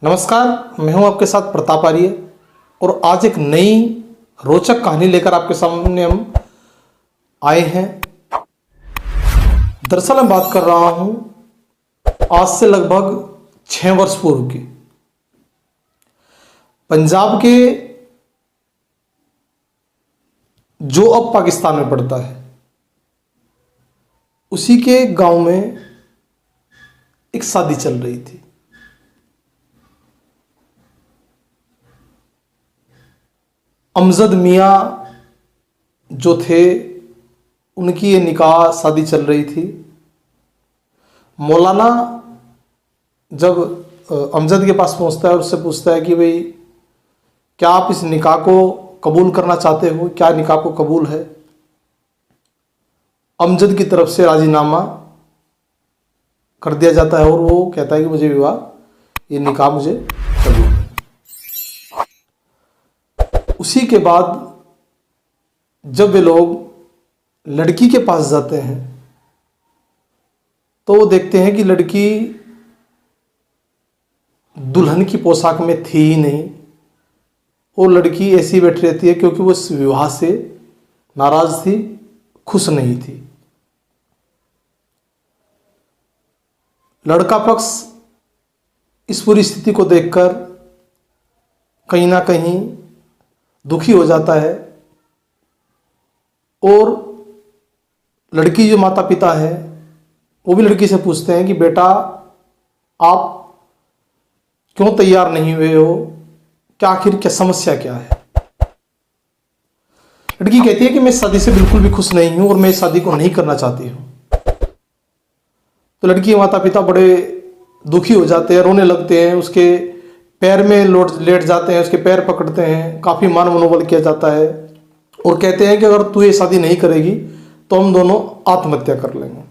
नमस्कार, मैं हूं आपके साथ प्रताप आर्य और आज एक नई रोचक कहानी लेकर आपके सामने हम आए हैं। दरअसल मैं बात कर रहा हूं आज से लगभग 6 वर्ष पूर्व की। पंजाब के जो अब पाकिस्तान में पड़ता है उसी के गांव में एक शादी चल रही थी। अमजद मियाँ जो थे उनकी ये निकाह शादी चल रही थी। मौलाना जब अमजद के पास पहुंचता है और उससे पूछता है कि भाई क्या आप इस निकाह को कबूल करना चाहते हो, क्या निकाह को कबूल है। अमजद की तरफ से राजीनामा कर दिया जाता है और वो कहता है कि मुझे विवाह, ये निकाह मुझे कबूल है। उसी के बाद जब वे लोग लड़की के पास जाते हैं तो वो देखते हैं कि लड़की दुल्हन की पोशाक में थी ही नहीं। वो लड़की ऐसी बैठी रहती है क्योंकि वो इस विवाह से नाराज थी, खुश नहीं थी। लड़का पक्ष इस पूरी स्थिति को देखकर कहीं ना कहीं दुखी हो जाता है और लड़की जो माता पिता है वो भी लड़की से पूछते हैं कि बेटा आप क्यों तैयार नहीं हुए हो, क्या आखिर क्या समस्या क्या है। लड़की कहती है कि मैं शादी से बिल्कुल भी खुश नहीं हूं और मैं शादी को नहीं करना चाहती हूं। तो लड़की के माता पिता बड़े दुखी हो जाते हैं, रोने लगते हैं, उसके पैर में लेट जाते हैं, उसके पैर पकड़ते हैं, काफ़ी मान मनोबल किया जाता है और कहते हैं कि अगर तू ये शादी नहीं करेगी तो हम दोनों आत्महत्या कर लेंगे।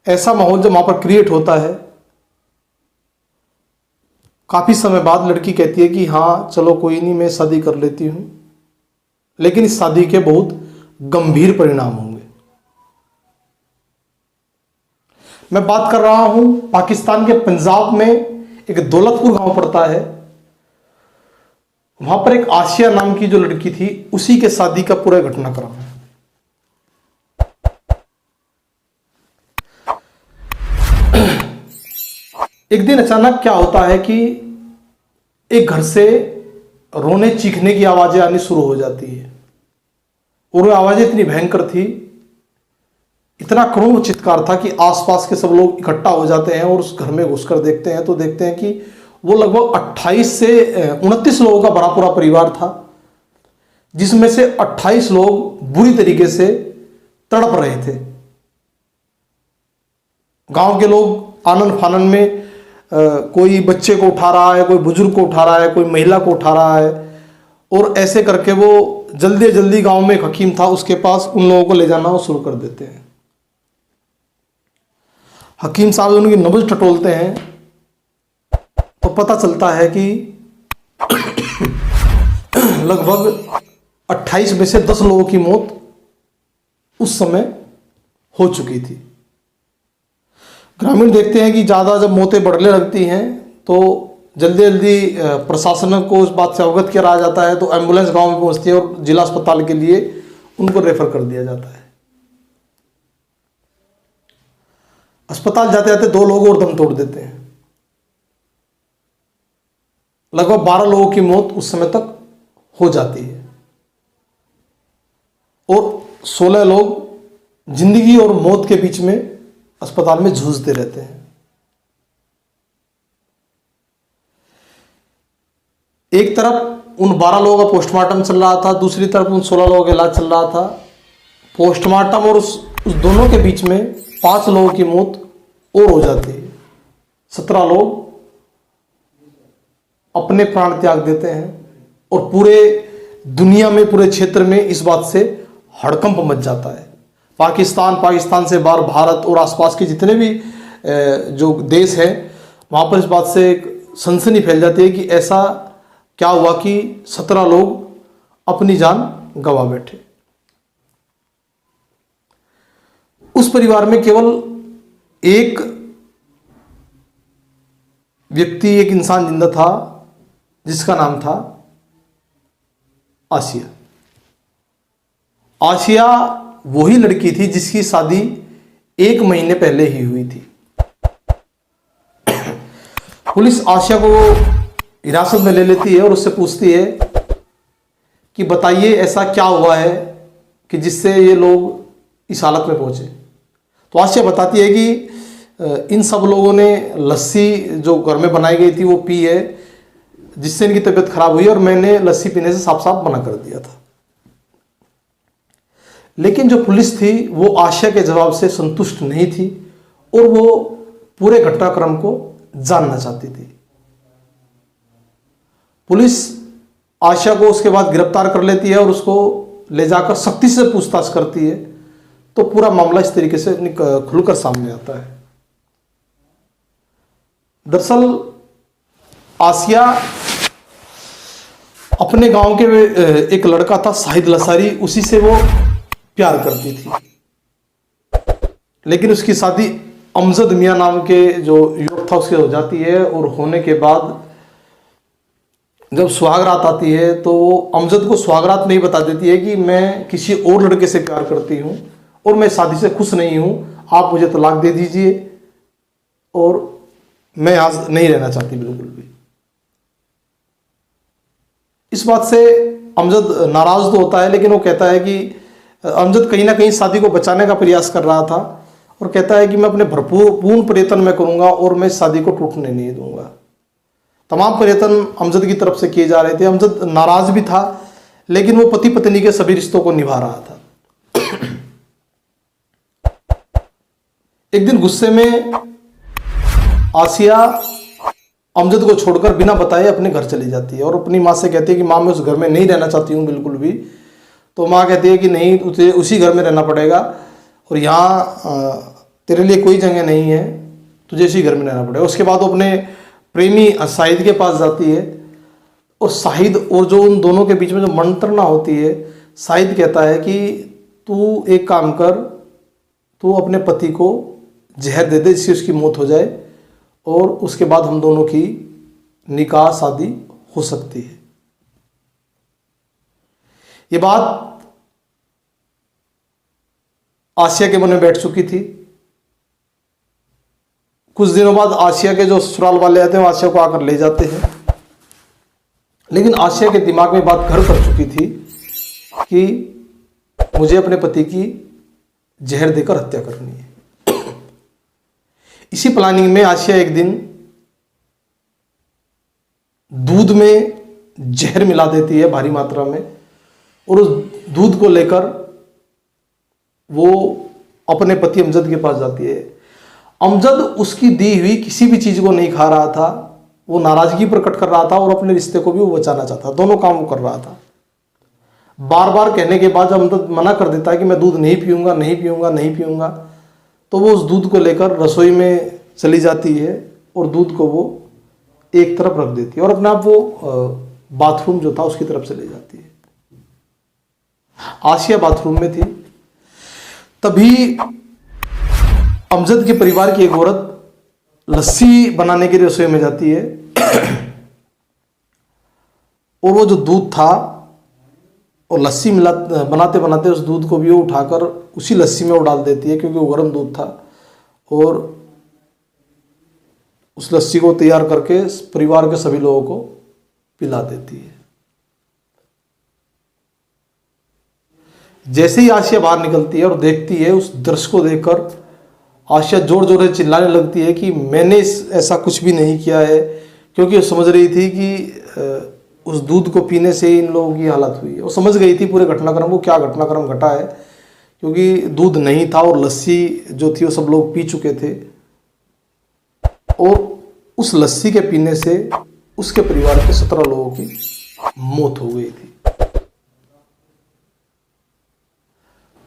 ऐसा माहौल जब वहाँ पर क्रिएट होता है, काफ़ी समय बाद लड़की कहती है कि हाँ चलो कोई नहीं, मैं शादी कर लेती हूँ, लेकिन इस शादी के बहुत गंभीर परिणाम होंगे। मैं बात कर रहा हूँ पाकिस्तान के पंजाब में एक दौलतपुर गांव पड़ता है। वहां पर एक आसिया नाम की जो लड़की थी उसी के शादी का पूरा घटनाक्रम है। एक दिन अचानक क्या होता है कि एक घर से रोने चीखने की आवाजें आनी शुरू हो जाती है और वो आवाजें इतनी भयंकर थी, इतना करुण चित्कार था कि आसपास के सब लोग इकट्ठा हो जाते हैं और उस घर में घुसकर देखते हैं तो देखते हैं कि वो लगभग 28 से 29 लोगों का बड़ा पूरा परिवार था, जिसमें से 28 लोग बुरी तरीके से तड़प रहे थे। गांव के लोग आनंद फानन में कोई बच्चे को उठा रहा है, कोई बुजुर्ग को उठा रहा है, कोई महिला को उठा रहा है और ऐसे करके वो जल्दी जल्दी गांव में एक हकीम था उसके पास उन लोगों को ले जाना वो शुरू कर देते हैं। हकीम साहब उनकी नब्ज टटोलते हैं तो पता चलता है कि लगभग 28 में से 10 लोगों की मौत उस समय हो चुकी थी। ग्रामीण देखते हैं कि ज़्यादा जब मौतें बढ़ने लगती हैं तो जल्दी जल्दी प्रशासन को उस बात से अवगत कराया जाता है, तो एम्बुलेंस गांव में पहुंचती है और जिला अस्पताल के लिए उनको रेफर कर दिया जाता है। अस्पताल जाते जाते 2 लोग और दम तोड़ देते हैं। लगभग 12 लोगों की मौत उस समय तक हो जाती है और 16 लोग जिंदगी और मौत के बीच में अस्पताल में जूझते रहते हैं। एक तरफ उन 12 लोगों का पोस्टमार्टम चल रहा था, दूसरी तरफ उन 16 लोगों का इलाज चल रहा था। पोस्टमार्टम और उस दोनों के बीच में 5 लोगों की मौत और हो जाती है। 17 लोग अपने प्राण त्याग देते हैं और पूरे दुनिया में, पूरे क्षेत्र में इस बात से हड़कंप मच जाता है। पाकिस्तान से बाहर भारत और आसपास के जितने भी जो देश हैं वहाँ पर इस बात से एक सनसनी फैल जाती है कि ऐसा क्या हुआ कि 17 लोग अपनी जान गंवा बैठे। उस परिवार में केवल एक व्यक्ति, एक इंसान जिंदा था जिसका नाम था आसिया। आसिया वही लड़की थी जिसकी शादी 1 महीने पहले ही हुई थी। पुलिस आसिया को हिरासत में ले लेती है और उससे पूछती है कि बताइए ऐसा क्या हुआ है कि जिससे ये लोग इस हालत में पहुंचे। तो आसिया बताती है कि इन सब लोगों ने लस्सी जो घर में बनाई गई थी वो पी है, जिससे इनकी तबीयत खराब हुई और मैंने लस्सी पीने से साफ साफ मना कर दिया था। लेकिन जो पुलिस थी वो आसिया के जवाब से संतुष्ट नहीं थी और वो पूरे घटनाक्रम को जानना चाहती थी। पुलिस आसिया को उसके बाद गिरफ्तार कर लेती है और उसको ले जाकर सख्ती से पूछताछ करती है। तो पूरा मामला इस तरीके से खुलकर सामने आता है। दरअसल आसिया अपने गांव के एक लड़का था शाहिद लसारी, उसी से वो प्यार करती थी। लेकिन उसकी शादी अमजद मियां नाम के जो युवक था उससे हो जाती है और होने के बाद जब सुहागरात आती है तो वो अमजद को सुहागरात नहीं बता देती है कि मैं किसी और लड़के से प्यार करती हूँ और मैं शादी से खुश नहीं हूँ, आप मुझे तलाक दे दीजिए और मैं यहाँ नहीं रहना चाहती बिल्कुल भी। इस बात से अमजद नाराज तो होता है, लेकिन वो कहता है कि अमजद कहीं ना कहीं शादी को बचाने का प्रयास कर रहा था और कहता है कि मैं अपने भरपूर पूर्ण प्रयत्न में करूंगा और मैं इस शादी को टूटने नहीं दूंगा। तमाम प्रयत्न अमजद की तरफ से किए जा रहे थे। अमजद नाराज भी था, लेकिन वो पति पत्नी के सभी रिश्तों को निभा रहा था। एक दिन गुस्से में आसिया अमजद को छोड़कर बिना बताए अपने घर चली जाती है और अपनी माँ से कहती है कि माँ मैं उस घर में नहीं रहना चाहती हूँ बिल्कुल भी। तो माँ कहती है कि नहीं, तुझे उसी घर में रहना पड़ेगा और यहाँ तेरे लिए कोई जगह नहीं है, तुझे इसी घर में रहना पड़ेगा। उसके बाद वो अपने प्रेमी शाहिद के पास जाती है और शाहिद और जो उन दोनों के बीच में जो मंत्रणा होती है, शाहिद कहता है कि तू एक काम कर, तू अपने पति को जहर दे दे जिससे उसकी मौत हो जाए और उसके बाद हम दोनों की निकाह शादी हो सकती है। ये बात आसिया के मन में बैठ चुकी थी। कुछ दिनों बाद आसिया के जो ससुराल वाले आते हैं वो आसिया को आकर ले जाते हैं, लेकिन आसिया के दिमाग में बात घर कर चुकी थी कि मुझे अपने पति की जहर देकर हत्या करनी है। इसी प्लानिंग में आसिया एक दिन दूध में जहर मिला देती है भारी मात्रा में और उस दूध को लेकर वो अपने पति अमजद के पास जाती है। अमजद उसकी दी हुई किसी भी चीज को नहीं खा रहा था, वो नाराजगी प्रकट कर रहा था और अपने रिश्ते को भी वो बचाना चाहता, दोनों काम वो कर रहा था। बार बार कहने के बाद जब अमजद मना कर देता है कि मैं दूध नहीं पीऊंगा नहीं पीऊंगा नहीं पीऊंगा, तो वो उस दूध को लेकर रसोई में चली जाती है और दूध को वो एक तरफ रख देती है और अपने आप वो बाथरूम जो था उसकी तरफ चली जाती है। आसिया बाथरूम में थी, तभी अमजद के परिवार की एक औरत लस्सी बनाने के लिए रसोई में जाती है और वो जो दूध था और लस्सी मिला बनाते बनाते उस दूध को भी वो उठाकर उसी लस्सी में वो डाल देती है, क्योंकि वो गर्म दूध था, और उस लस्सी को तैयार करके परिवार के सभी लोगों को पिला देती है। जैसे ही आसिया बाहर निकलती है और देखती है, उस दृश्य को देखकर आसिया जोर जोर से चिल्लाने लगती है कि मैंने ऐसा कुछ भी नहीं किया है, क्योंकि वो समझ रही थी कि उस दूध को पीने से ही इन लोगों की हालत हुई है। वो समझ गई थी पूरे घटनाक्रम को, क्या घटनाक्रम घटा है, क्योंकि दूध नहीं था और लस्सी जो थी वो सब लोग पी चुके थे और उस लस्सी के पीने से उसके परिवार के 17 लोगों की मौत हो गई थी।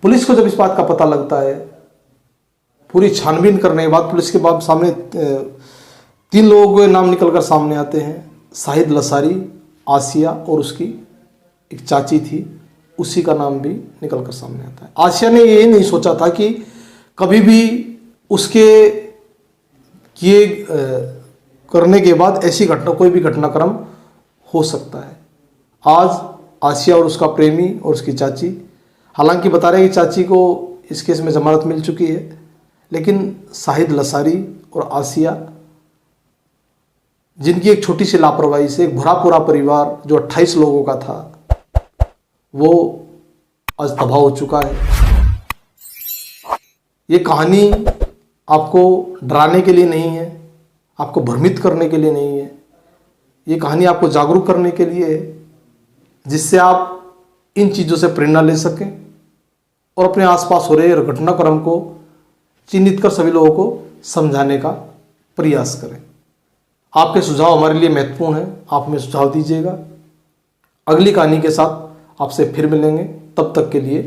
पुलिस को जब इस बात का पता लगता है, पूरी छानबीन करने के बाद पुलिस के बाद सामने 3 लोगों के नाम निकलकर सामने आते हैं। शाहिद लसारी, आसिया और उसकी एक चाची थी, उसी का नाम भी निकलकर सामने आता है। आसिया ने ये नहीं सोचा था कि कभी भी उसके किए करने के बाद ऐसी घटना, कोई भी घटनाक्रम हो सकता है। आज आसिया और उसका प्रेमी और उसकी चाची, हालांकि बता रहे हैं कि चाची को इस केस में जमानत मिल चुकी है, लेकिन शाहिद लसारी और आसिया, जिनकी एक छोटी सी लापरवाही से एक भरा पूरा परिवार जो 28 लोगों का था वो आज तबाह हो चुका है। ये कहानी आपको डराने के लिए नहीं है, आपको भ्रमित करने के लिए नहीं है। ये कहानी आपको जागरूक करने के लिए है, जिससे आप इन चीज़ों से प्रेरणा ले सकें और अपने आसपास हो रहे घटनाक्रम को चिन्हित कर सभी लोगों को समझाने का प्रयास करें। आपके सुझाव हमारे लिए महत्वपूर्ण हैं, आप हमें सुझाव दीजिएगा। अगली कहानी के साथ आपसे फिर मिलेंगे, तब तक के लिए